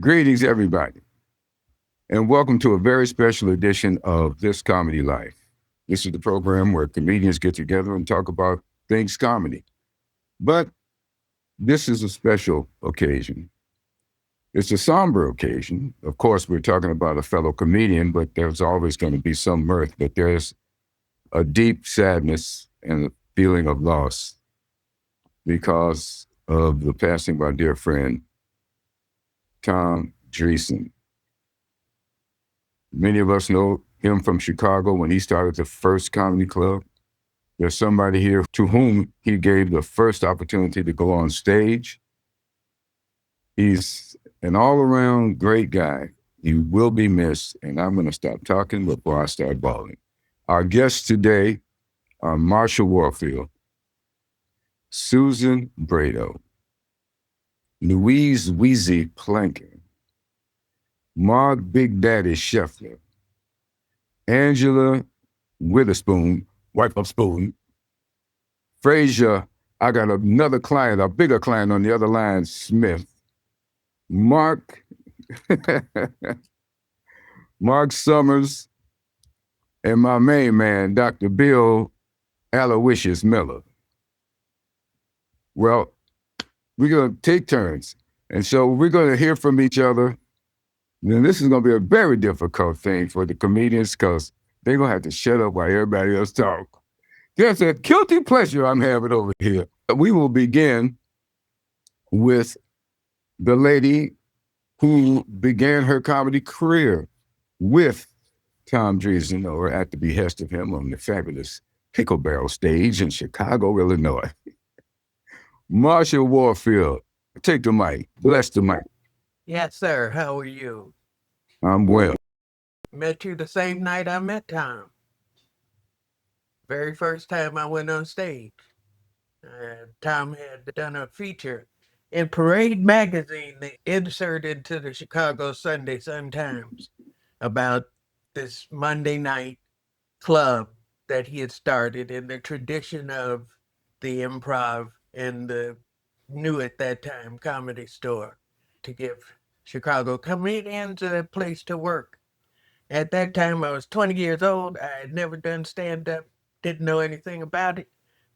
Greetings, everybody, and welcome to a very special edition of This Comedy Life. This is the program where comedians get together and talk about things comedy. But this is a special occasion. It's a somber occasion. Of course, we're talking about a fellow comedian, but there's always going to be some mirth. But there's a deep sadness and a feeling of loss because of the passing of our dear friend, Tom Dreesen. Many of us know him from Chicago when he started the first comedy club. There's somebody here to whom he gave the first opportunity to go on stage. He's an all-around great guy. He will be missed, and I'm going to stop talking before I start bawling. Our guests today are Marsha Warfield, Sweetzer Brado, Louise Wheezy Plankin, Mark Big Daddy Scheffler, Angela Witherspoon, wife of Spoon, Frazier, I got another client, a bigger client on the other line, Smith, Mark, Mark Summers, and my main man, Dr. Bill Aloysius Miller. Well, we're going to take turns. And so we're going to hear from each other. And this is going to be a very difficult thing for the comedians because they're going to have to shut up while everybody else talk. There's a guilty pleasure I'm having over here. We will begin with the lady who began her comedy career with Tom Dreesen, or at the behest of him, on the fabulous Pickle Barrel stage in Chicago, Illinois. Marsha Warfield, take the mic. Bless the mic. Yes, sir. How are you? I'm well. Met you the same night I met Tom. Very first time I went on stage. Tom had done a feature in Parade magazine, they inserted into the Chicago Sunday Sun-Times about this Monday night club that he had started in the tradition of the Improv and the new at that time Comedy Store to give Chicago comedians a place to work. At that time, I was 20 years old. I had never done stand-up, didn't know anything about it.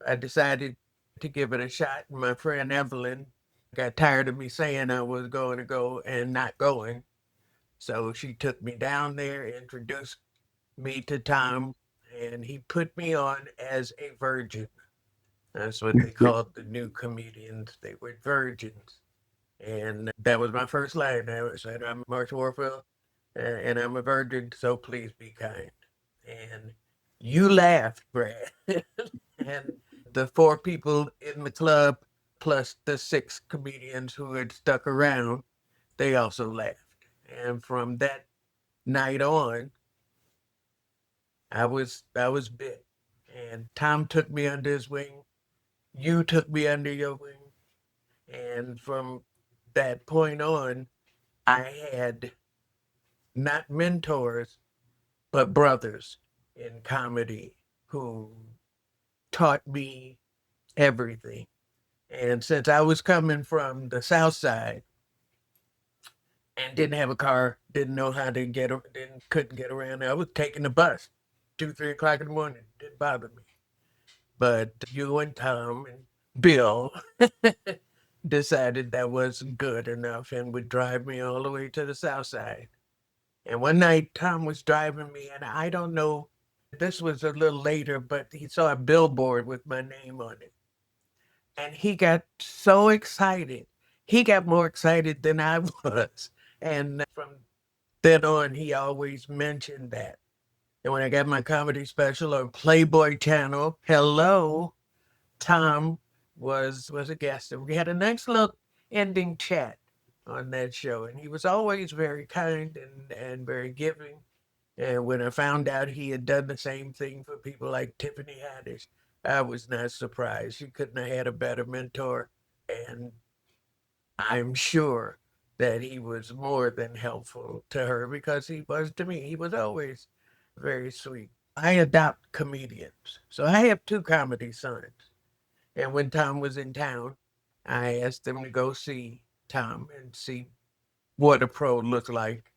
I decided to give it a shot. My friend Evelyn got tired of me saying I was going to go and not going. So she took me down there, introduced me to Tom, and he put me on as a virgin. That's what they called the new comedians. They were virgins. And that was my first line. I said, I'm Marsha Warfield, and I'm a virgin, so please be kind. And you laughed, Brad. And the four people in the club, plus the six comedians who had stuck around, they also laughed. And from that night on, I was bit. And Tom took me under his wing. You took me under your wing. And from that point on, I had not mentors, but brothers in comedy who taught me everything. And since I was coming from the South Side and didn't have a car, didn't know how to couldn't get around, I was taking the bus 2, 3 o'clock in the morning. Didn't bother me. But you and Tom and Bill decided that wasn't good enough and would drive me all the way to the South Side. And one night, Tom was driving me, and I don't know, this was a little later, but he saw a billboard with my name on it. And he got so excited. He got more excited than I was. And from then on, he always mentioned that. And when I got my comedy special on Playboy Channel, hello, Tom was a guest. And we had a nice little ending chat on that show. And he was always very kind and very giving. And when I found out he had done the same thing for people like Tiffany Haddish, I was not surprised. She couldn't have had a better mentor. And I'm sure that he was more than helpful to her because he was to me. He was always very sweet. I adopt comedians. So I have two comedy sons. And when Tom was in town, I asked them to go see Tom and see what a pro looked like.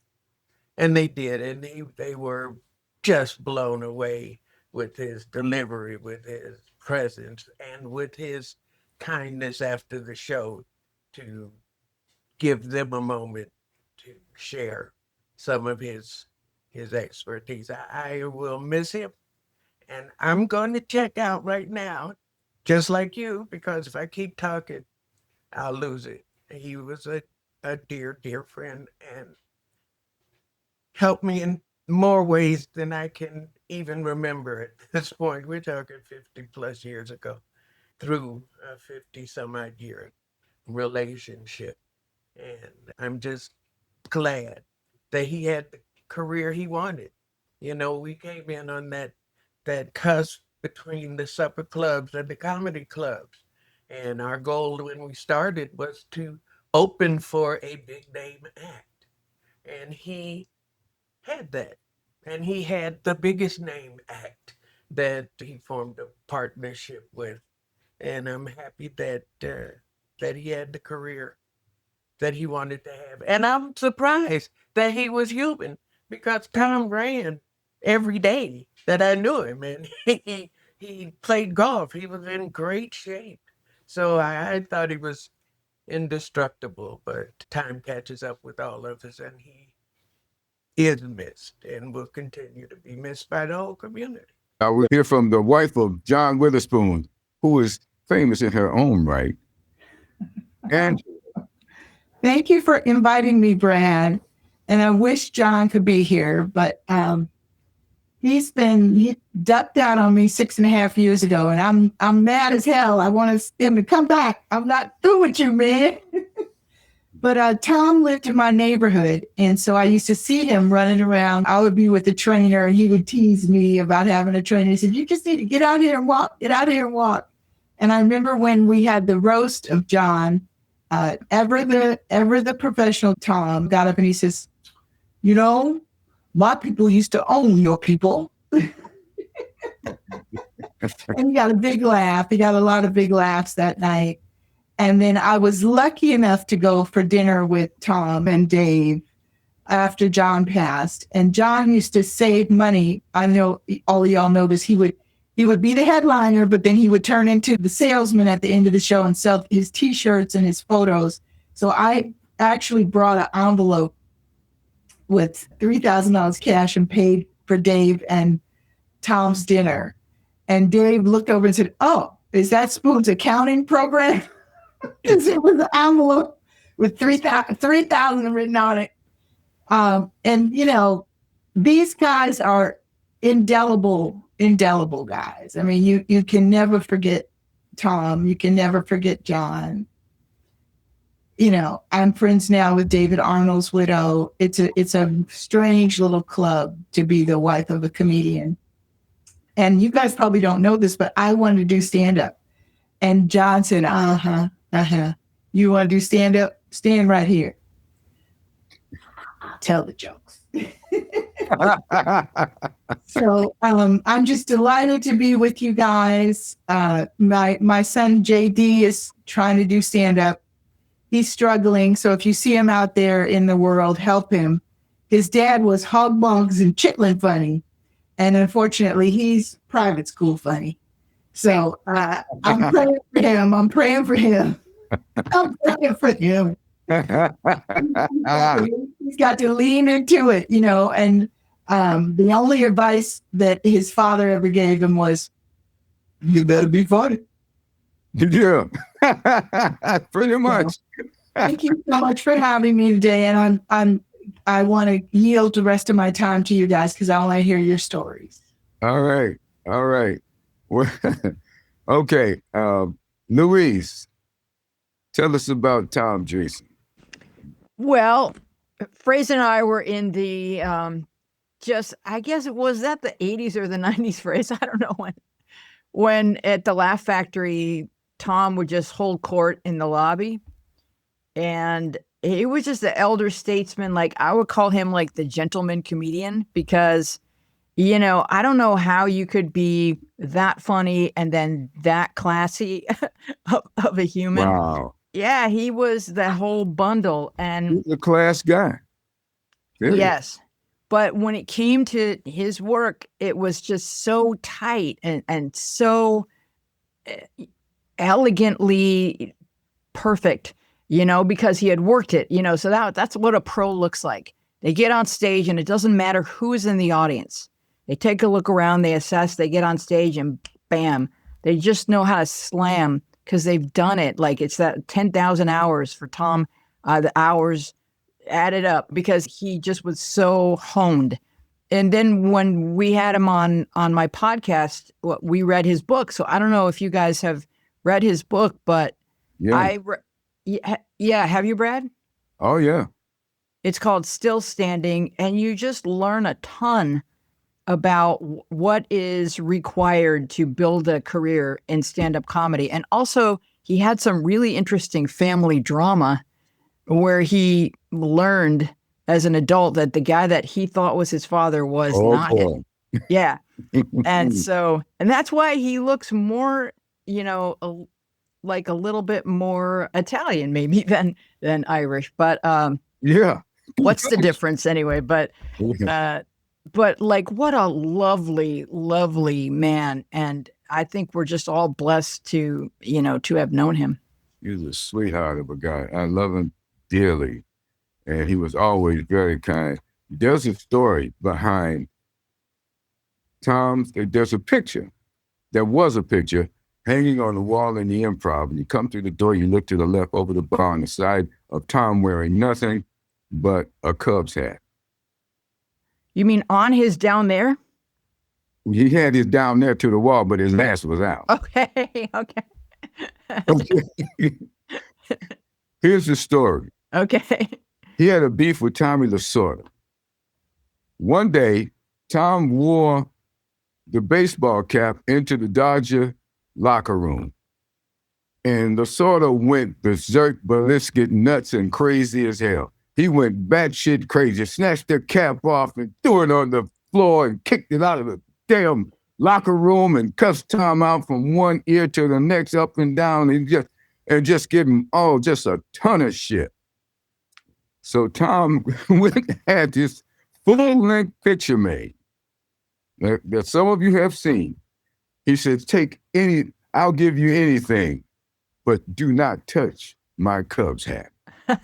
And they did, and they were just blown away with his delivery, with his presence, and with his kindness after the show to give them a moment to share some of his expertise. I will miss him, and I'm going to check out right now, just like you, because if I keep talking, I'll lose it. He was a dear, dear friend, and helped me in more ways than I can even remember at this point. We're talking 50 plus years ago, through a 50 some odd year relationship. And I'm just glad that he had the career he wanted. You know, we came in on that cusp between the supper clubs and the comedy clubs. And our goal when we started was to open for a big name act. And he had that. And he had the biggest name act that he formed a partnership with. And I'm happy that he had the career that he wanted to have. And I'm surprised that he was human because Tom ran every day that I knew him, and he played golf. He was in great shape. So I thought he was indestructible, but time catches up with all of us, and he is missed and will continue to be missed by the whole community. I will hear from the wife of John Witherspoon, who is famous in her own right. And thank you for inviting me, Brad. And I wish John could be here, but he ducked out on me 6.5 years ago, and I'm mad as hell. I want him to come back. I'm not through with you, man. But Tom lived in my neighborhood, and so I used to see him running around. I would be with the trainer, and he would tease me about having a trainer. He said, "You just need to get out here and walk. Get out here and walk." And I remember when we had the roast of John, ever the professional Tom got up and he says, "You know, my people used to own your people." And he got a big laugh. He got a lot of big laughs that night. And then I was lucky enough to go for dinner with Tom and Dave after John passed. And John used to save money. I know all of y'all know this. He would be the headliner, but then he would turn into the salesman at the end of the show and sell his T-shirts and his photos. So I actually brought an envelope with $3,000 cash and paid for Dave and Tom's dinner. And Dave looked over and said, "Oh, is that Spoon's accounting program?" Because it was an envelope with 3,000 written on it. And, you know, these guys are indelible guys. I mean, you can never forget Tom. You can never forget John. You know, I'm friends now with David Arnold's widow. It's a strange little club to be the wife of a comedian. And you guys probably don't know this, but I wanted to do stand-up. And John said, "You want to do stand-up? Stand right here. Tell the jokes." So I'm just delighted to be with you guys. My son JD is trying to do stand-up. He's struggling. So if you see him out there in the world, help him. His dad was hog bugs and chitlin funny. And unfortunately, he's private school funny. So I'm praying for him. I'm praying for him. He's got to lean into it, you know. And the only advice that his father ever gave him was, "You better be funny." yeah, pretty much. Thank you so much for having me today. And I want to yield the rest of my time to you guys because I want to hear your stories. All right. Well, okay. Louise, tell us about Tom Dreesen. Well, Fraser and I were in the I guess it was that the 80s or the 90s, Fraser. I don't know when at the Laugh Factory, Tom would just hold court in the lobby. And he was just the elder statesman. Like, I would call him like the gentleman comedian because, you know, I don't know how you could be that funny and then that classy of a human. Wow. Yeah, he was the whole bundle. And He's a class guy. Period. yes. But when it came to his work, it was just so tight and so elegantly perfect, because he had worked it, so that's what a pro looks like. They get on stage and it doesn't matter who's in the audience. They take a look around, they assess, they get on stage and bam, they just know how to slam because they've done it. Like it's that 10,000 hours for Tom, the hours added up because he just was so honed. And then when we had him on my podcast, we read his book. So I don't know if you guys have read his book, but Yeah. yeah. Have you, Brad? Oh, yeah. It's called Still Standing, and you just learn a ton about what is required to build a career in stand-up comedy. And also, he had some really interesting family drama where he learned as an adult that the guy that he thought was his father was not him. Yeah. And that's why he looks more, like a little bit more Italian maybe than Irish. But yeah. What's the difference anyway? But like what a lovely, lovely man. And I think we're just all blessed to have known him. He's a sweetheart of a guy. I love him dearly. And he was always very kind. There's a story behind Tom's, there's a picture. There was a picture hanging on the wall in the Improv. And you come through the door, you look to the left over the bar on the side of Tom wearing nothing but a Cubs hat. You mean on his down there? He had his down there to the wall, but his ass was out. Okay. Here's the story. Okay. He had a beef with Tommy Lasorda. One day, Tom wore the baseball cap into the Dodger locker room. And Lasorda went berserk, ballistic, nuts, and crazy as hell. He went batshit crazy, snatched the cap off and threw it on the floor and kicked it out of the damn locker room and cussed Tom out from one ear to the next, up and down, and just give him just a ton of shit. So Tom had this full-length picture made that some of you have seen. He said, I'll give you anything, but do not touch my Cubs hat. He's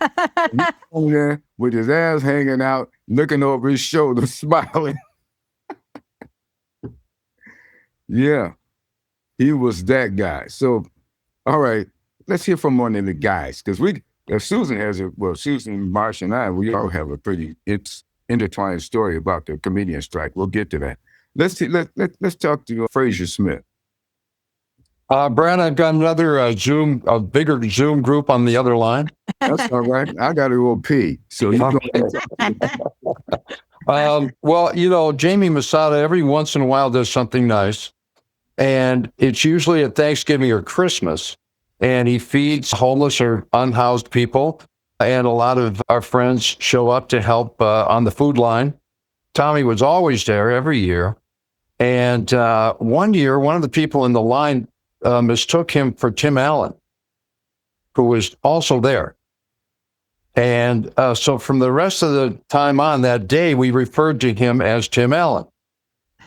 over there with his ass hanging out, looking over his shoulder, smiling. Yeah, he was that guy. So, all right, let's hear from one of the guys, because Susan, Marsha, and I, we all have a pretty intertwined story about the comedian strike. We'll get to that. Let's talk to Fraser Smith. Brad, I've got another a bigger Zoom group on the other line. That's all right. I got to go pee. So you go ahead. Well, Jamie Masada every once in a while does something nice, and it's usually at Thanksgiving or Christmas. And he feeds homeless or unhoused people. And a lot of our friends show up to help on the food line. Tommy was always there every year. And one year, one of the people in the line mistook him for Tim Allen, who was also there. And so from the rest of the time on that day, we referred to him as Tim Allen.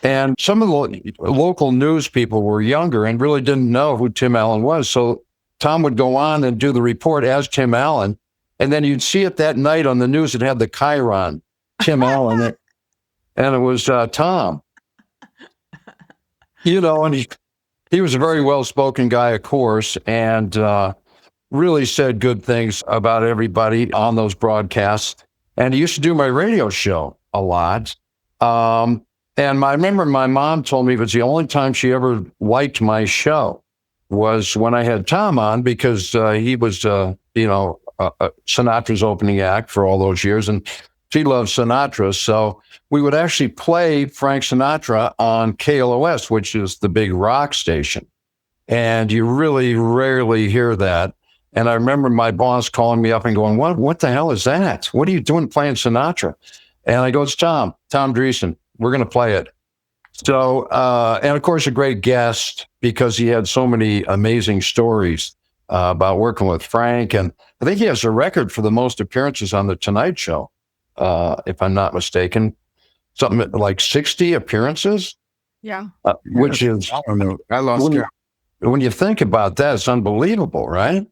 And some of the local news people were younger and really didn't know who Tim Allen was. So Tom would go on and do the report as Tim Allen, and then you'd see it that night on the news. It had the chyron, Tim Allen, and it was Tom. And he was a very well-spoken guy, of course, and really said good things about everybody on those broadcasts. And he used to do my radio show a lot. And I remember my mom told me it was the only time she ever liked my show was when I had Tom on, because he was, Sinatra's opening act for all those years, and she loved Sinatra. So we would actually play Frank Sinatra on KLOS, which is the big rock station. And you really rarely hear that. And I remember my boss calling me up and going, what the hell is that? What are you doing playing Sinatra? And I go, it's Tom Dreesen. We're going to play it. So, and of course, a great guest, because he had so many amazing stories. about working with Frank. And I think he has a record for the most appearances on The Tonight Show, if I'm not mistaken. Something like 60 appearances. Yeah. Which is, I don't know. I lost count. When you think about that, it's unbelievable, right?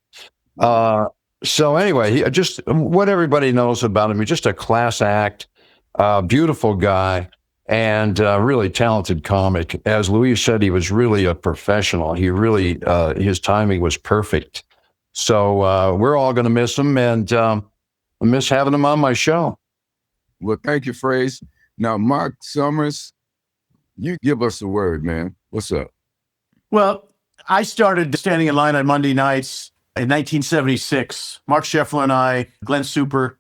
So anyway, just what everybody knows about him, he's just a class act, beautiful guy, and really talented comic. As Louise said, he was really a professional. He really, his timing was perfect. So we're all going to miss him, and I miss having him on my show. Well, thank you, Fraze. Now, Mark Summers, you give us a word, man. What's up? Well, I started standing in line on Monday nights in 1976. Mark Scheffler and I, Glenn Super,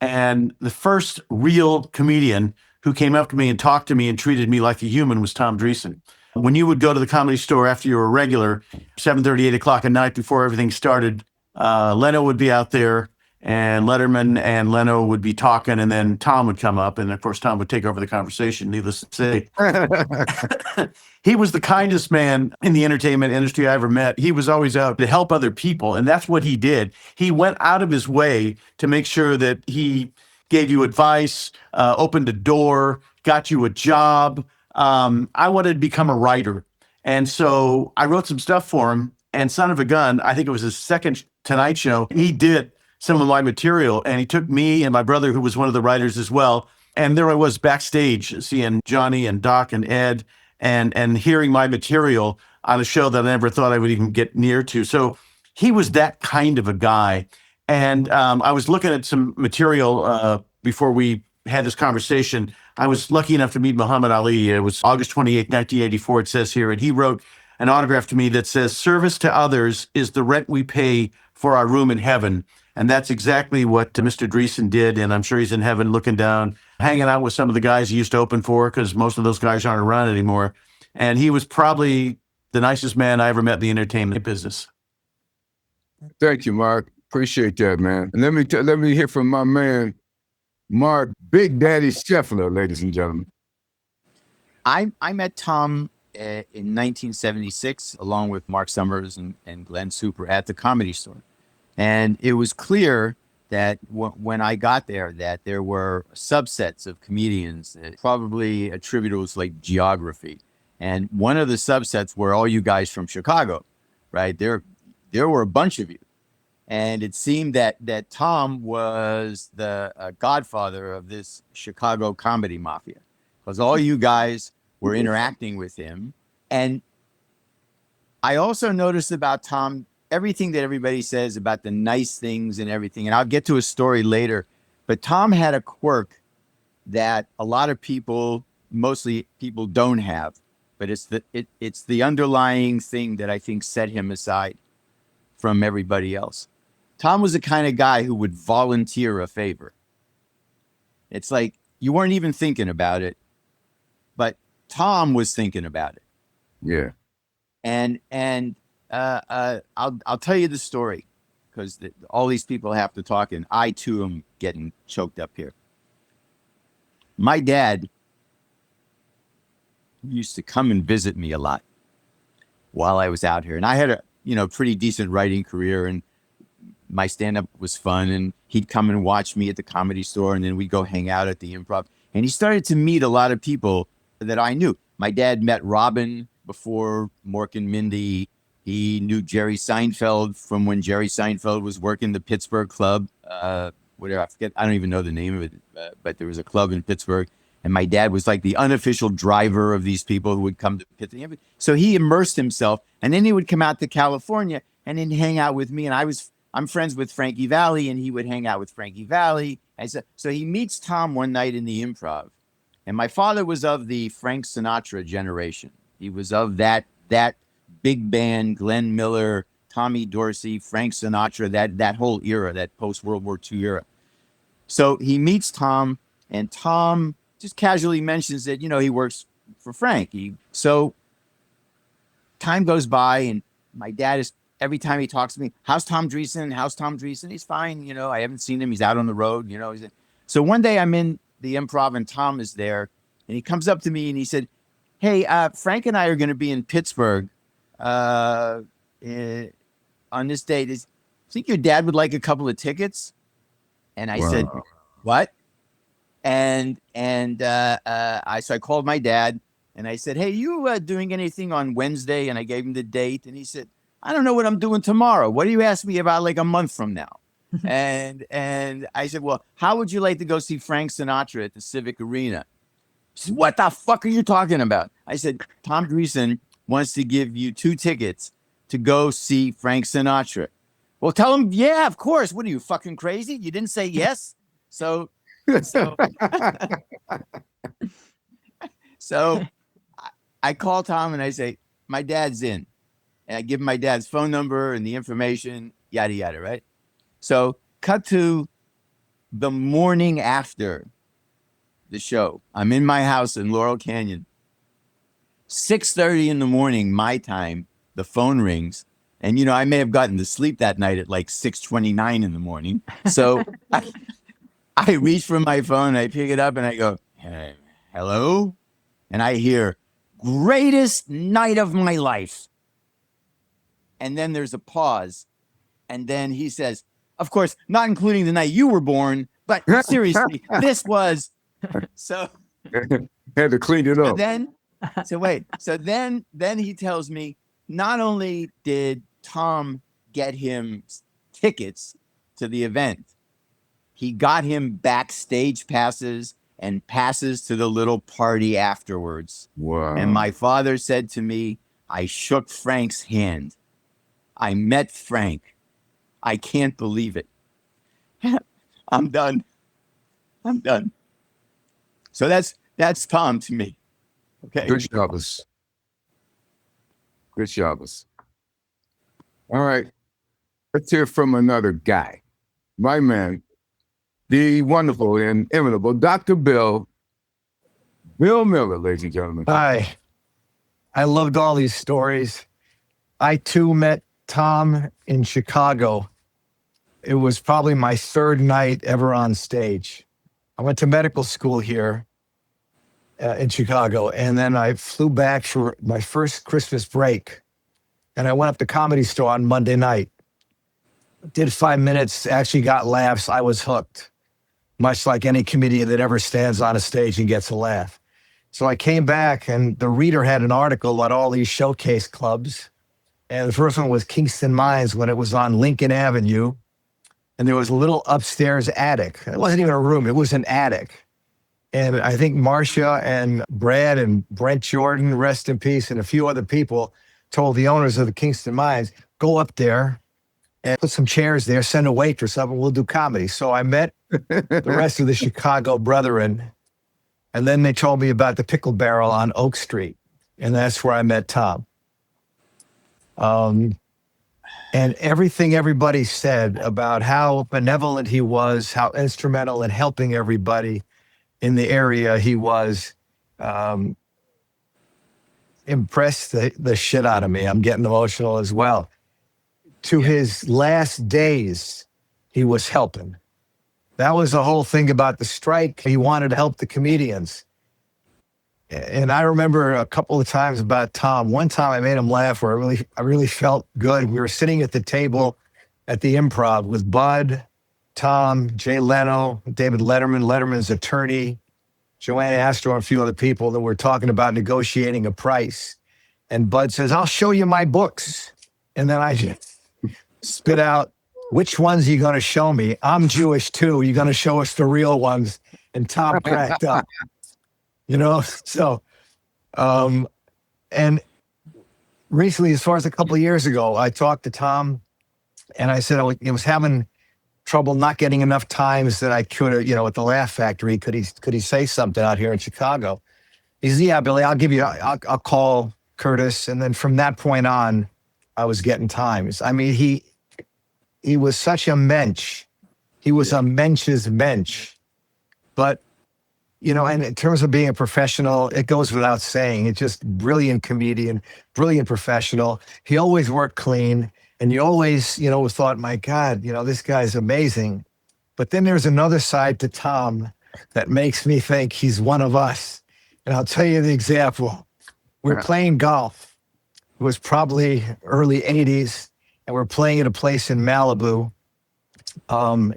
and the first real comedian who came up to me and talked to me and treated me like a human was Tom Dreesen. When you would go to the Comedy Store after you were a regular, 7:30, 8 o'clock at night before everything started, Leno would be out there, and Letterman and Leno would be talking, and then Tom would come up, and of course Tom would take over the conversation, needless to say. He was the kindest man in the entertainment industry I ever met. He was always out to help other people, and that's what he did. He went out of his way to make sure that he gave you advice, opened a door, got you a job. I wanted to become a writer, and so I wrote some stuff for him, and son of a gun, I think it was his second Tonight Show, he did some of my material, and he took me and my brother, who was one of the writers as well, and there I was backstage seeing Johnny and Doc and Ed and hearing my material on a show that I never thought I would even get near to. So he was that kind of a guy. And I was looking at some material before we had this conversation. I was lucky enough to meet Muhammad Ali. It was August 28, 1984, it says here, and he wrote an autograph to me that says, "Service to others is the rent we pay for our room in heaven." And that's exactly what Mr. Dreesen did. And I'm sure he's in heaven looking down, hanging out with some of the guys he used to open for, because most of those guys aren't around anymore. And he was probably the nicest man I ever met in the entertainment business. Thank you, Mark. Appreciate that, man. And let me hear from my man, Mark Big Daddy Scheffler, ladies and gentlemen. I met Tom in 1976, along with Mark Summers and Glenn Super at the Comedy Store. And it was clear that when I got there, that there were subsets of comedians, probably attributable to like geography. And one of the subsets were all you guys from Chicago, right? There were a bunch of you. And it seemed that Tom was the godfather of this Chicago comedy mafia, because all you guys were interacting with him. And I also noticed about Tom, everything that everybody says about the nice things and everything, and I'll get to a story later, but Tom had a quirk that a lot of people, mostly people, don't have, but it's the underlying thing that I think set him aside from everybody else. Tom was the kind of guy who would volunteer a favor. It's like you weren't even thinking about it, but Tom was thinking about it. Yeah. And I'll tell you the story, because all these people have to talk, and I too am getting choked up here. My dad used to come and visit me a lot while I was out here, and I had a pretty decent writing career, and my stand-up was fun, and he'd come and watch me at the Comedy Store, and then we'd go hang out at the Improv. And he started to meet a lot of people that I knew. My dad met Robin before Mork and Mindy. He knew Jerry Seinfeld from when Jerry Seinfeld was working the Pittsburgh club. Whatever, I forget, I don't even know the name of it, but there was a club in Pittsburgh. And my dad was like the unofficial driver of these people who would come to Pittsburgh. So he immersed himself, and then he would come out to California and then hang out with me. And I'm friends with Frankie Valli, and he would hang out with Frankie Valli. And so he meets Tom one night in the Improv. And my father was of the Frank Sinatra generation. He was of that big band, Glenn Miller, Tommy Dorsey, Frank Sinatra, that whole era, that post-World War II era. So he meets Tom, and Tom just casually mentions that, he works for Frank. So time goes by, and my dad is, every time he talks to me, how's Tom Dreesen? How's Tom Dreesen? He's fine. I haven't seen him. He's out on the road. So one day I'm in the Improv, and Tom is there, and he comes up to me and he said, "Hey, Frank and I are going to be in Pittsburgh in on this date, think your dad would like a couple of tickets? And I said, what? And I called my dad and I said, hey, you doing anything on Wednesday? And I gave him the date. And he said, I don't know what I'm doing tomorrow. What do you ask me about like a month from now? and I said, well, how would you like to go see Frank Sinatra at the Civic Arena? He said, what the fuck are you talking about? I said, Tom Dreesen wants to give you 2 tickets to go see Frank Sinatra. Well, tell him, yeah, of course. What are you, fucking crazy? You didn't say yes? So I call Tom and I say, my dad's in. And I give him my dad's phone number and the information, yada, yada, right? So cut to the morning after the show. I'm in my house in Laurel Canyon. 6:30 in the morning, my time, the phone rings. And, I may have gotten to sleep that night at like 6:29 in the morning. So I reach for my phone, I pick it up and I go, hey, hello? And I hear, greatest night of my life. And then there's a pause. And then he says, of course, not including the night you were born, but seriously, this was. So had to clean it up. So then he tells me, not only did Tom get him tickets to the event, he got him backstage passes and passes to the little party afterwards. Wow. And my father said to me, I shook Frank's hand. I met Frank. I can't believe it. I'm done. So that's Tom to me. Okay. Good jobbers. Good jobbers. All right. Let's hear from another guy. My man, the wonderful and inimitable Dr. Bill Miller, ladies and gentlemen. Hi. I loved all these stories. I too met Tom in Chicago. It was probably my 3rd night ever on stage. I went to medical school here in Chicago, and then I flew back for my first Christmas break, and I went up to Comedy Store on Monday night. Did 5 minutes, actually got laughs. I was hooked, much like any comedian that ever stands on a stage and gets a laugh. So I came back, and the Reader had an article about all these showcase clubs. And the first one was Kingston Mines when it was on Lincoln Avenue. And there was a little upstairs attic. It wasn't even a room, it was an attic. And I think Marsha and Brad and Brent Jordan, rest in peace, and a few other people told the owners of the Kingston Mines, go up there and put some chairs there, send a waitress up, and we'll do comedy. So I met the rest of the Chicago brethren. And then they told me about the Pickle Barrel on Oak Street. And that's where I met Tom. And everything everybody said about how benevolent he was, how instrumental in helping everybody in the area he was, impressed the shit out of me. I'm getting emotional as well. To his last days, he was helping. That was the whole thing about the strike. He wanted to help the comedians. And I remember a couple of times about Tom. One time I made him laugh where I really felt good. We were sitting at the table at the Improv with Bud, Tom, Jay Leno, David Letterman, Letterman's attorney, Joanne Astor, and a few other people that were talking about negotiating a price. And Bud says, I'll show you my books. And then I just spit out, which ones are you going to show me? I'm Jewish too. You're going to show us the real ones. And Tom cracked up. So, and recently, as far as a couple of years ago, I talked to Tom and I said I was having trouble not getting enough times that I could, at the Laugh Factory. Could he say something out here in Chicago? He said, yeah, Billy, I'll call Curtis. And then from that point on, I was getting times. I mean, he was such a mensch. He was a mensch's mensch. But and in terms of being a professional, it goes without saying. It's just brilliant comedian, brilliant professional. He always worked clean. And you always, thought, my God, this guy's amazing. But then there's another side to Tom that makes me think he's one of us. And I'll tell you the example. We're playing golf. It was probably early 80s. and we're playing at a place in Malibu.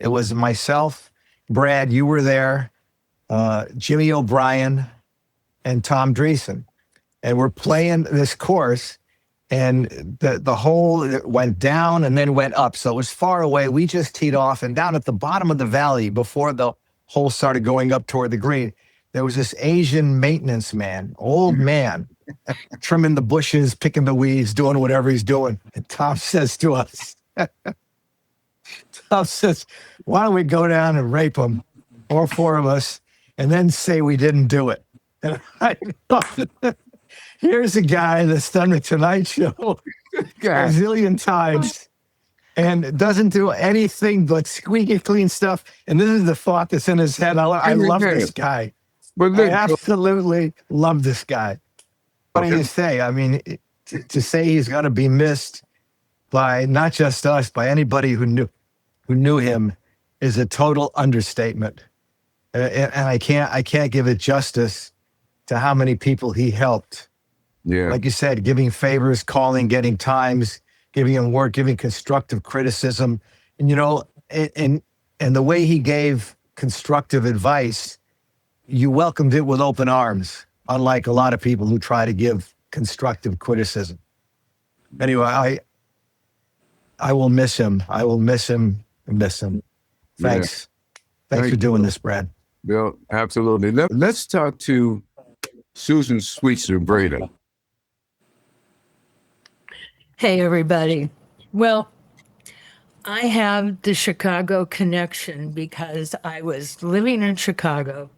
It was myself, Brad, you were there, Jimmy O'Brien, and Tom Dreesen. And we're playing this course, and the hole went down and then went up. So it was far away. We just teed off, and down at the bottom of the valley, before the hole started going up toward the green, there was this Asian maintenance man, old man, trimming the bushes, picking the weeds, doing whatever he's doing. And Tom says to us, Tom says, why don't we go down and rape him, all four of us, and then say we didn't do it? And I thought, here's a guy that's done the Tonight Show a zillion times and doesn't do anything but squeaky clean stuff. And this is the thought that's in his head. I love this guy. I absolutely love this guy. Funny to say. I mean, to say he's going to be missed by not just us, by anybody who knew him, is a total understatement. And I can't give it justice to how many people he helped. Yeah. Like you said, giving favors, calling, getting times, giving him work, giving constructive criticism. And, you know, and the way he gave constructive advice, you welcomed it with open arms, unlike a lot of people who try to give constructive criticism. Anyway, I will miss him. I will miss him and miss him. Thanks. Yeah. Thanks for doing this, Brad. Bill, absolutely. Let's talk to Susan Sweetzer Brado. Hey, everybody. Well, I have the Chicago connection because I was living in Chicago,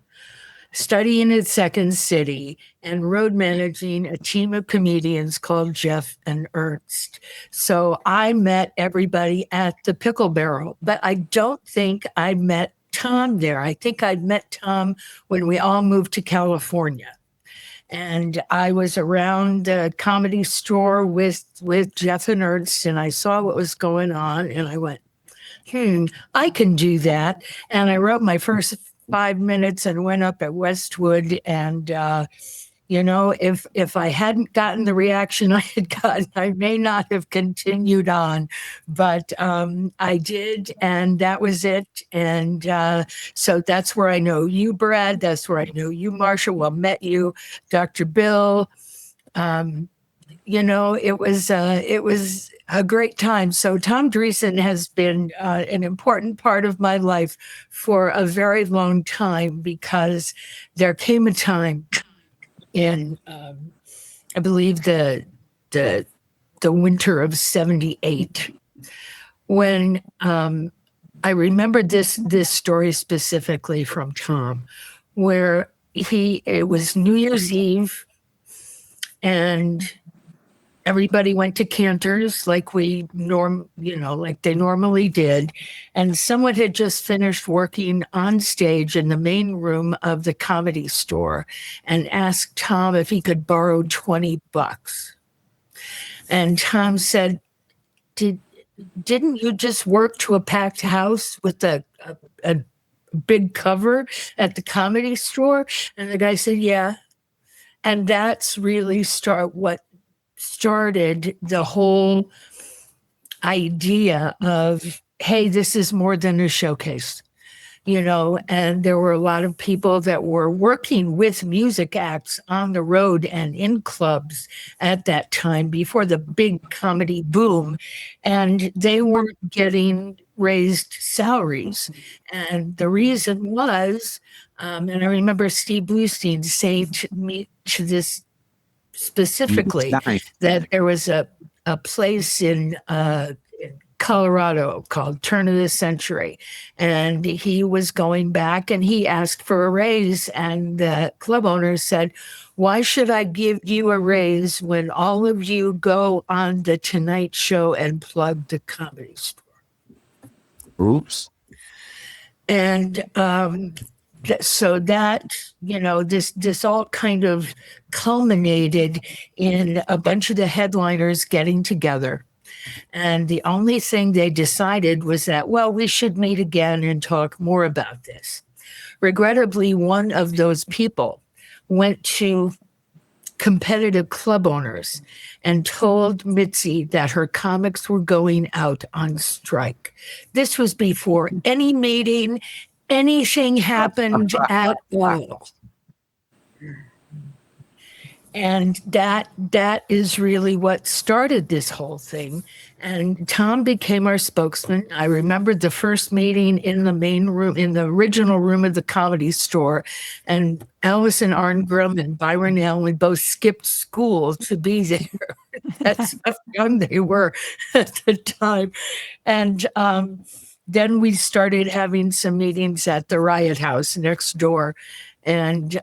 studying at Second City, and road managing a team of comedians called Jeff and Ernst. So I met everybody at the Pickle Barrel, but I don't think I met Tom there. I think I'd met Tom when we all moved to California. And I was around the Comedy Store with Jeff and Ernst, and I saw what was going on, and I went, I can do that. And I wrote my first 5 minutes and went up at Westwood. And, you know, if I hadn't gotten the reaction I had gotten, I may not have continued on. But I did, and that was it. And so that's where I know you, Brad. That's where I know you, Marsha. Well, met you, Dr. Bill. You know, it was a great time. So Tom Dreesen has been an important part of my life for a very long time, because there came a time in, I believe the winter of '78, when I remember this story specifically from Tom, where it was New Year's Eve, and everybody went to Cantor's like they normally did. And someone had just finished working on stage in the main room of the Comedy Store and asked Tom if he could borrow $20. And Tom said, didn't you just work to a packed house with a big cover at the Comedy Store? And the guy said, yeah. And that's really what started the whole idea of, hey, this is more than a showcase, you know. And there were a lot of people that were working with music acts on the road and in clubs at that time before the big comedy boom, and they weren't getting raised salaries. And the reason was, and I remember Steve Bluestein saying to me this specifically, that there was a place in Colorado called Turn of the Century, and he was going back and he asked for a raise, and the club owner said, why should I give you a raise when all of you go on the Tonight Show and plug the Comedy Store? Oops. And so that, you know, this all kind of culminated in a bunch of the headliners getting together. And the only thing they decided was that, well, we should meet again and talk more about this. Regrettably, one of those people went to competitive club owners and told Mitzi that her comics were going out on strike. This was before any meeting, anything happened at all. And that is really what started this whole thing. And Tom became our spokesman. I remember the first meeting in the main room, in the original room of the Comedy Store. And Allison Arngrim and Byron Allen both skipped school to be there. That's how young they were at the time. And then we started having some meetings at the Riot House next door. And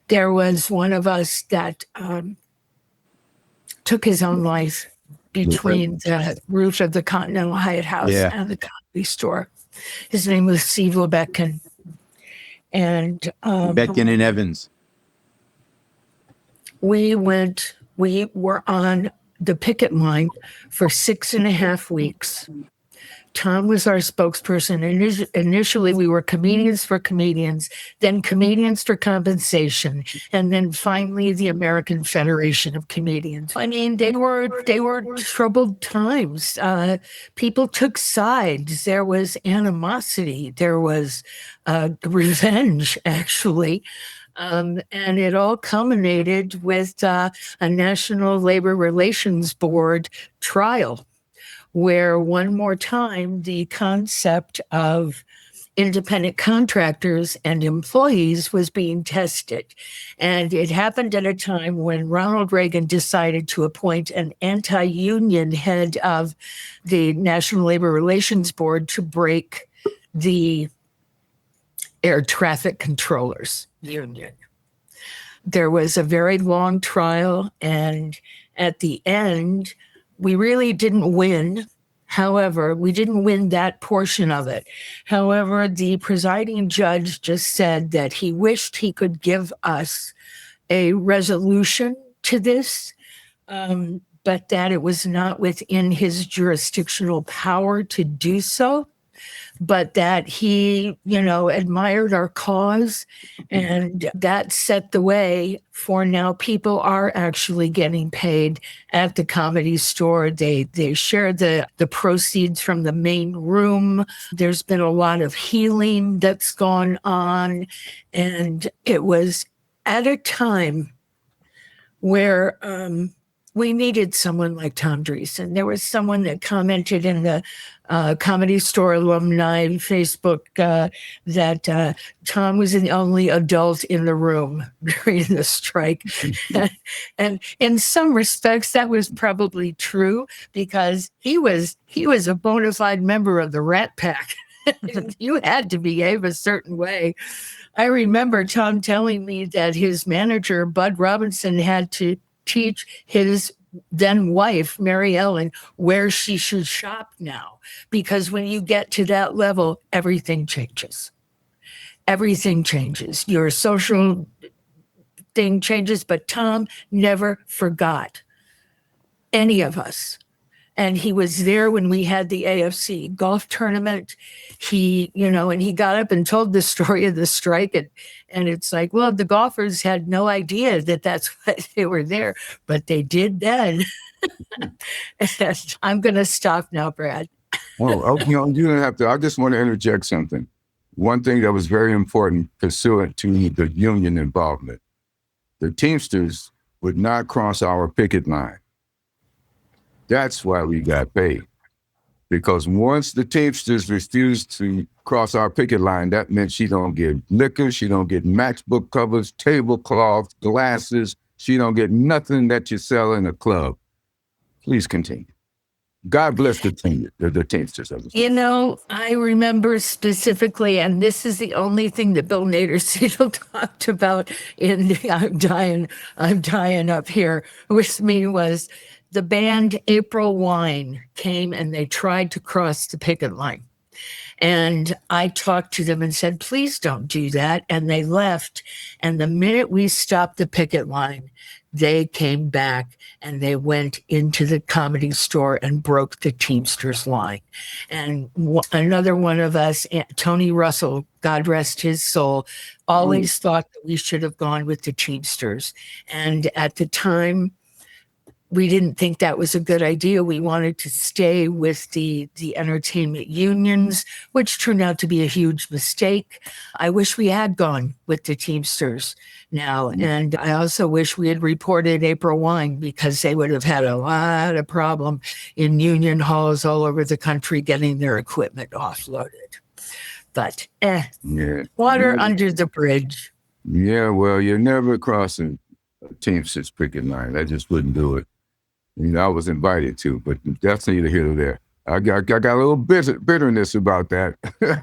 there was one of us that took his own life between the roof of the Continental Hyatt House and the Comedy Store. His name was Steve Lebetkin. And Betkin and Evans. We were on the picket line for 6.5 weeks. Tom was our spokesperson. Initially, we were comedians for comedians, then comedians for compensation, and then finally the American Federation of Comedians. I mean, they were troubled times. People took sides. There was animosity. There was revenge, actually. And it all culminated with a National Labor Relations Board trial, where one more time the concept of independent contractors and employees was being tested. And it happened at a time when Ronald Reagan decided to appoint an anti-union head of the National Labor Relations Board to break the air traffic controllers union. There was a very long trial, and at the end, we really didn't win. However, we didn't win that portion of it. However, the presiding judge just said that he wished he could give us a resolution to this, but that it was not within his jurisdictional power to do so, but that he, admired our cause, and that set the way for now. People are actually getting paid at the Comedy Store. They share the proceeds from the main room. There's been a lot of healing that's gone on, and it was at a time where we needed someone like Tom Dreesen. There was someone that commented in the Comedy Store alumni Facebook that Tom was the only adult in the room during the strike. And in some respects, that was probably true, because he was a bona fide member of the Rat Pack. You had to behave a certain way. I remember Tom telling me that his manager, Bud Robinson, had to teach his then wife, Mary Ellen, where she should shop now. Because when you get to that level, everything changes. Everything changes. Your social thing changes, but Tom never forgot any of us. And he was there when we had the AFC golf tournament. He, and he got up and told the story of the strike. And it's like, well, the golfers had no idea that that's why they were there, but they did then. I'm going to stop now, Brad. Well, you don't have to. I just want to interject something. One thing that was very important pursuant to the union involvement, the Teamsters would not cross our picket line. That's why we got paid. Because once the Teamsters refused to cross our picket line, that meant she don't get liquor, she don't get matchbook covers, tablecloths, glasses. She don't get nothing that you sell in a club. Please continue. God bless the Teamsters. I remember specifically, and this is the only thing that Bill Nader talked about in I'm dying up here with me, was the band April Wine came and they tried to cross the picket line. And I talked to them and said, please don't do that. And they left. And the minute we stopped the picket line, they came back and they went into the Comedy Store and broke the Teamsters line. And another one of us, Tony Russell, God rest his soul, always thought that we should have gone with the Teamsters. And at the time, we didn't think that was a good idea. We wanted to stay with the entertainment unions, which turned out to be a huge mistake. I wish we had gone with the Teamsters now. And I also wish we had reported April Wine, because they would have had a lot of problem in union halls all over the country getting their equipment offloaded. But water under the bridge. Yeah, well, you're never crossing a Teamsters picket line. I just wouldn't do it. You know, I was invited to, but that's neither here nor there. I got a little bitterness about that.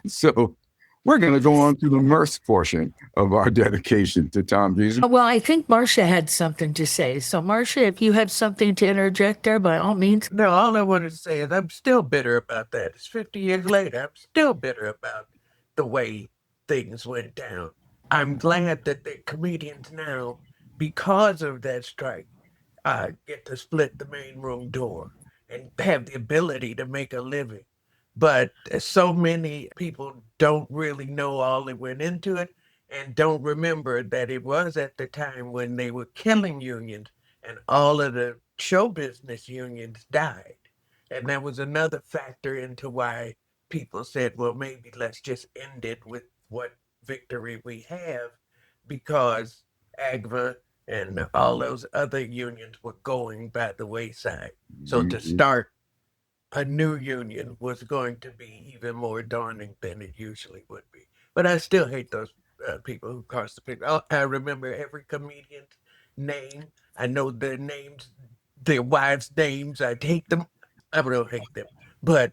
So we're going to go on to the mirth portion of our dedication to Tom Dreesen. Well, I think Marsha had something to say. So, Marsha, if you have something to interject there, by all means. No, all I wanted to say is I'm still bitter about that. It's 50 years later. I'm still bitter about the way things went down. I'm glad that the comedians now, because of that strike, get to split the main room door and have the ability to make a living. But so many people don't really know all that went into it and don't remember that it was at the time when they were killing unions and all of the show business unions died. And that was another factor into why people said, well, maybe let's just end it with what victory we have, because AGVA and all those other unions were going by the wayside. So to start a new union was going to be even more daunting than it usually would be. But I still hate those people who cross the picket. I remember every comedian's name. I know their names, their wives' names. I hate them. I don't hate them. But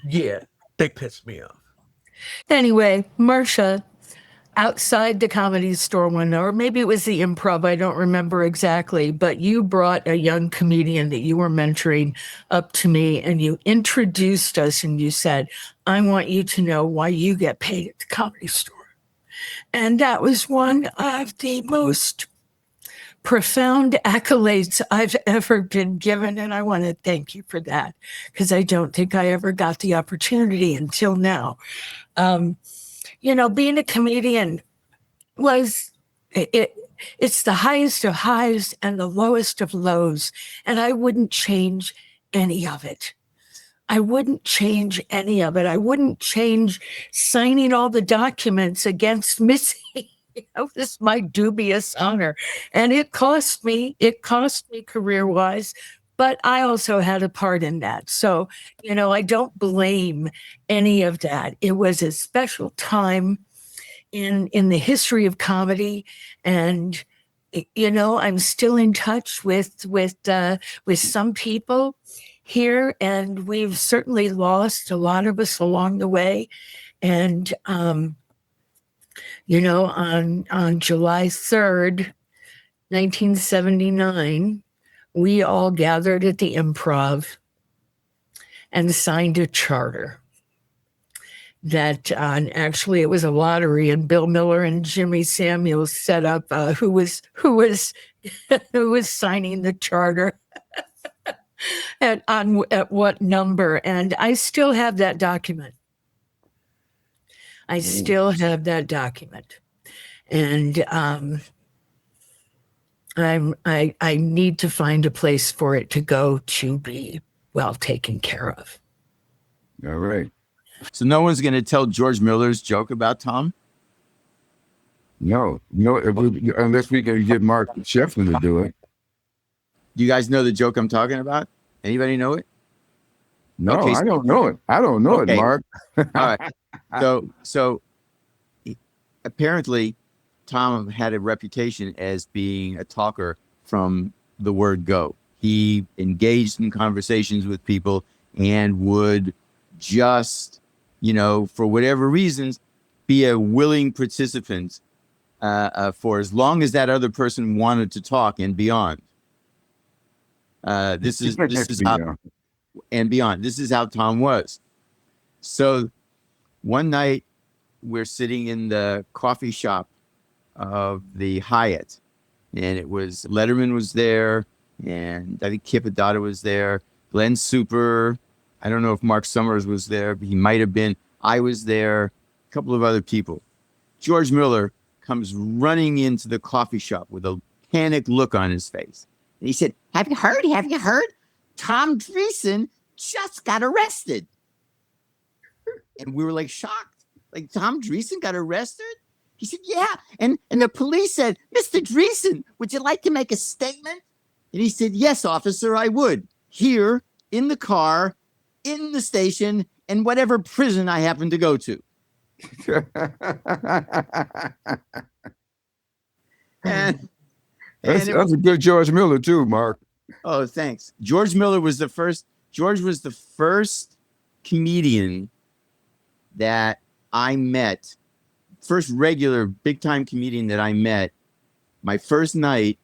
yeah, they piss me off. Anyway, Marsha, outside the Comedy Store one, or maybe it was the Improv, I don't remember exactly, but you brought a young comedian that you were mentoring up to me and you introduced us and you said, I want you to know why you get paid at the Comedy Store. And that was one of the most profound accolades I've ever been given. And I want to thank you for that, because I don't think I ever got the opportunity until now. You know, being a comedian it's the highest of highs and the lowest of lows. And I wouldn't change any of it. I wouldn't change any of it. I wouldn't change signing all the documents against Missy. This is my dubious honor. And it cost me career-wise, but I also had a part in that. So, you know, I don't blame any of that. It was a special time in the history of comedy. And, you know, I'm still in touch with some people here, and we've certainly lost a lot of us along the way. And, you know, on July 3rd, 1979, we all gathered at the Improv and signed a charter that actually it was a lottery, and Bill Miller and Jimmy Samuels set up who was signing the charter at what number. And I still have that document. I still have that document. And I need to find a place for it to go to be well taken care of. All right. So no one's going to tell George Miller's joke about Tom? No, unless we can get Mark Shefflin to do it. You guys know the joke I'm talking about? Anybody know it? No, Okay, I don't know it. I don't know Okay. it, Mark. All right. So apparently Tom had a reputation as being a talker from the word go. He engaged in conversations with people and would just, you know, for whatever reasons, be a willing participant for as long as that other person wanted to talk and beyond. This is how, and beyond. This is how Tom was. So one night we're sitting in the coffee shop of the Hyatt and it was Letterman was there, and I think Kip Addotta was there, Glenn Super. I don't know if Mark Summers was there, but he might have been. I was there, a couple of other people. George Miller comes running into the coffee shop with a panicked look on his face. And he said, have you heard? Have you heard? Tom Dreesen just got arrested. And we were like shocked. Like, Tom Dreesen got arrested? He said, yeah. And the police said, Mr. Dreesen, would you like to make a statement? And he said, yes, officer, I would. Here, in the car, in the station, and whatever prison I happen to go to. And That's a good George Miller too, Mark. Oh, thanks. George Miller was the first. George was the first comedian that I met, first regular big time comedian that I met. My first night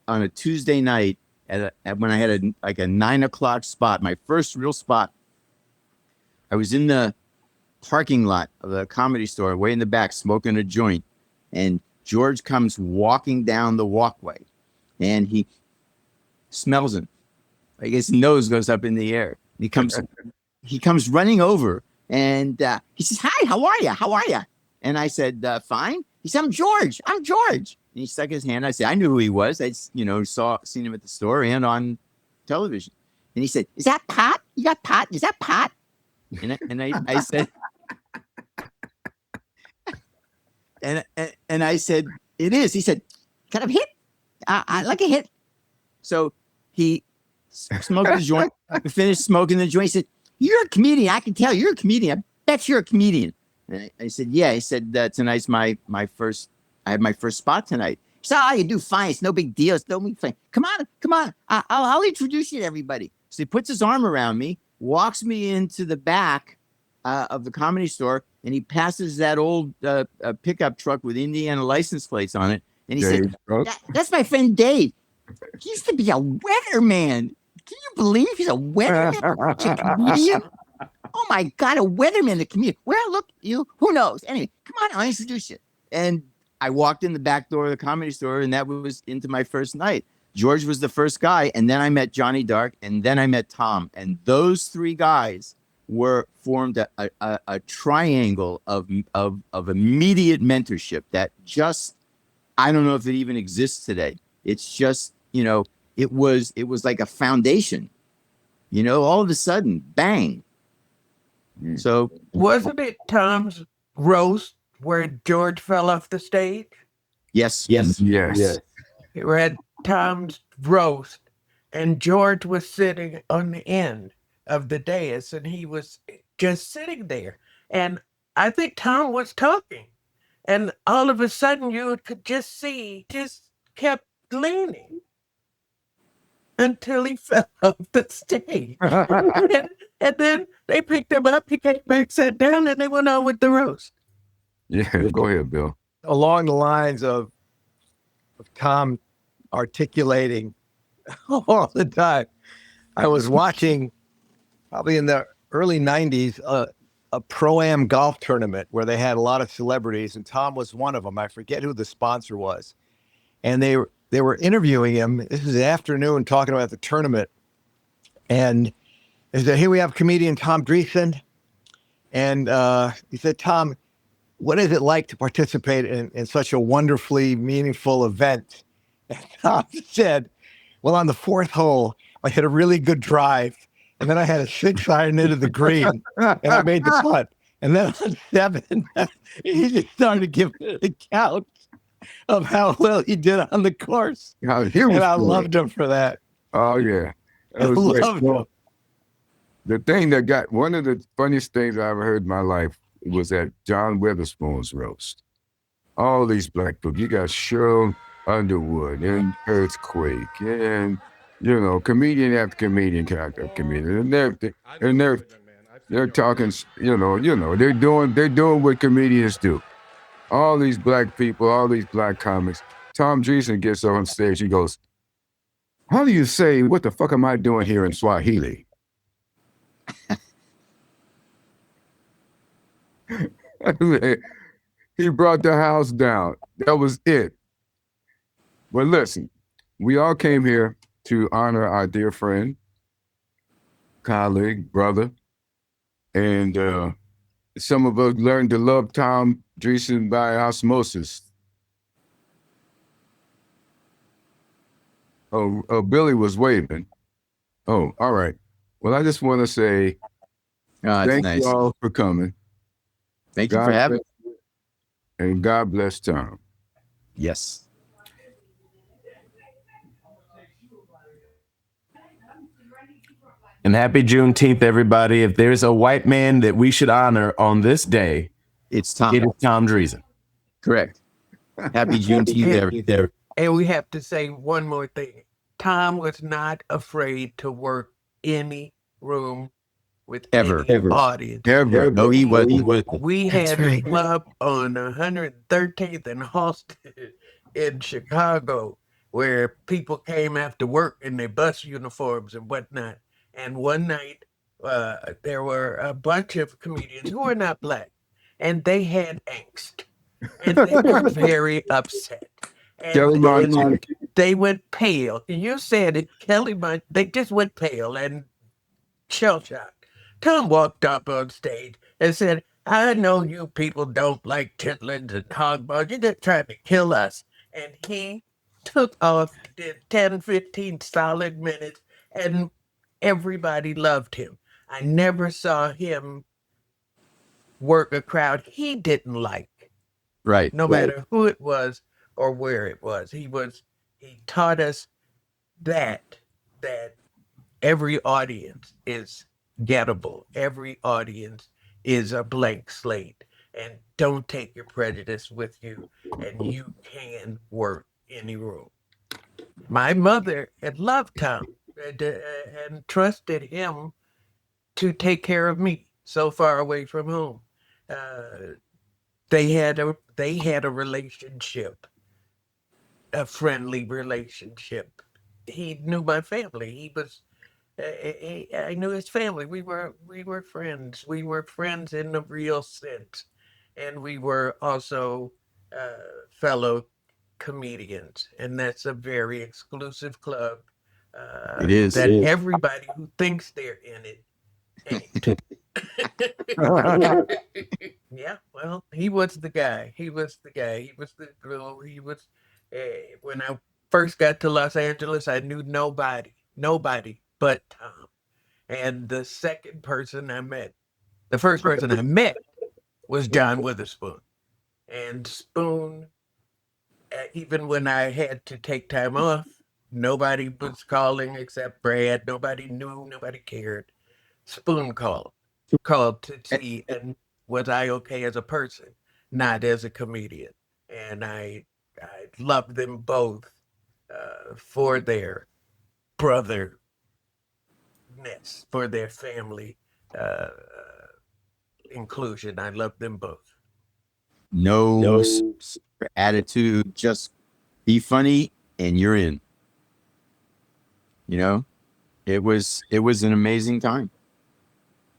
on a Tuesday night when I had a 9:00 spot, my first real spot. I was in the parking lot of the Comedy Store, way in the back, smoking a joint, and George comes walking down the walkway, and he smells him. Like, his nose goes up in the air. He comes running over, and he says, "Hi, how are you? How are you?" And I said, "Fine." He said, "I'm George. I'm George." And he stuck his hand. I said, I knew who he was. I'd seen him at the store and on television. And he said, "Is that pot? You got pot? Is that pot?" And I said, and I said, "It is." He said, "Kind of hit? I like a hit." So he smoked the joint. We finished smoking the joint. He said, "You're a comedian. I can tell you're a comedian. I bet you're a comedian." And I said, "Yeah." He said, "Tonight's my first. I have my first spot tonight." He said, "Oh, you do fine. It's no big deal. It's no big thing. Come on. I'll introduce you to everybody." So he puts his arm around me, walks me into the back of the Comedy Store, and he passes that old pickup truck with Indiana license plates on it. And he said, "That's my friend Dave. He used to be a weatherman. Can you believe he's a weatherman? A comedian? Oh my God, a weatherman, a comedian. Well, look, who knows? Anyway, come on, I'll introduce you." And I walked in the back door of the Comedy Store, and that was into my first night. George was the first guy, and then I met Johnny Dark, and then I met Tom. And those three guys formed a triangle of immediate mentorship that just, I don't know if it even exists today. It's just, it was like a foundation, all of a sudden, bang. So Wasn't it Tom's roast where George fell off the stage? yes. We were at Tom's roast, and George was sitting on the end of the dais, and he was just sitting there. And I think Tom was talking, and all of a sudden you could just see, just kept leaning until he fell off the stage. and then they picked him up, he came back, sat down, and they went on with the roast. Yeah, go ahead, Bill. Along the lines of Tom articulating all the time, I was watching probably in the early 90s a pro-am golf tournament where they had a lot of celebrities, and Tom was one of them. I forget who the sponsor was. And they were interviewing him. This was the afternoon, talking about the tournament. And they said, "Here we have comedian Tom Dreesen." And he said, "Tom, what is it like to participate in such a wonderfully meaningful event?" And Tom said, "Well, on the fourth hole, I hit a really good drive. And then I had a 6-iron into the green, and I made the putt. And then on 7, he just started giving an account of how well he did on the course." And I loved him for that. Oh, yeah. I loved him. The thing one of the funniest things I ever heard in my life was at John Witherspoon's roast. All these black people. You got Cheryl Underwood and Earthquake and, comedian after comedian after comedian. And they're talking, they're doing what comedians do. All these black people, all these black comics. Tom Dreesen gets on stage. He goes, "How do you say, what the fuck am I doing here in Swahili?" He brought the house down. That was it. Well, listen, we all came here to honor our dear friend, colleague, brother, and some of us learned to love Tom Dreesen by osmosis. Oh, Billy was waving. Oh, all right. Well, I just want to say That's thank nice. you all for coming. Thank you for having me. And God bless Tom. Yes. And happy Juneteenth, everybody. If there's a white man that we should honor on this day, It's Tom. it is Tom Dreesen. Correct. Happy Juneteenth, there. And we have to say one more thing. Tom was not afraid to work any room with Ever. any audience. Ever. No, he wasn't. We That's had right. a club on 113th and Halsted in Chicago where people came after work in their bus uniforms and whatnot. And one night, there were a bunch of comedians who were not black, and they had angst. And they were very upset. Kelly Martin. They went pale. You said it, Kelly Martin. They just went pale and shell-shocked. Tom walked up on stage and said, I know you people don't like chitlins and hog buns. You're just trying to kill us. And he took off, did 10, 15 solid minutes, and everybody loved him. I never saw him work a crowd he didn't like, Right. no matter who it was or where it was. He taught us that every audience is gettable. Every audience is a blank slate. And don't take your prejudice with you, and you can work any room. My mother had loved Tom and trusted him to take care of me so far away from home. They had a relationship, a friendly relationship. He knew my family. He was. I knew his family. We were friends. We were friends in the real sense, and we were also fellow comedians. And that's a very exclusive club. It is. That everybody who thinks they're in it ain't. Yeah, well, he was the guy. He was the glue. He was. When I first got to Los Angeles, I knew nobody but Tom. And the first person I met was John Witherspoon. And Spoon, even when I had to take time off, nobody was calling except Brad. Nobody knew, nobody cared. Spoon called to see, and was I okay as a person, not as a comedian. And I loved them both for their brotherness, for their family inclusion. I loved them both. No attitude, just be funny and you're in. You know, it was an amazing time.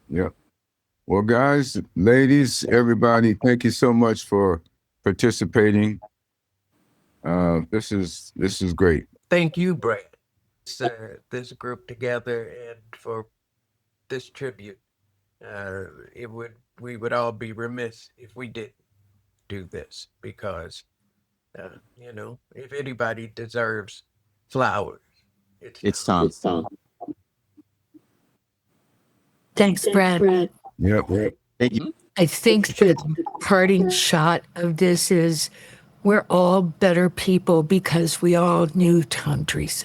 Yeah. Well, guys, ladies, everybody, thank you so much for participating. This is great. Thank you, Brad. This group together and for this tribute. We would all be remiss if we didn't do this, because if anybody deserves flowers, It's Tom. Thanks, Brad. Yep. Thank you. I think the parting shot of this is we're all better people because we all knew Tom Dreesen.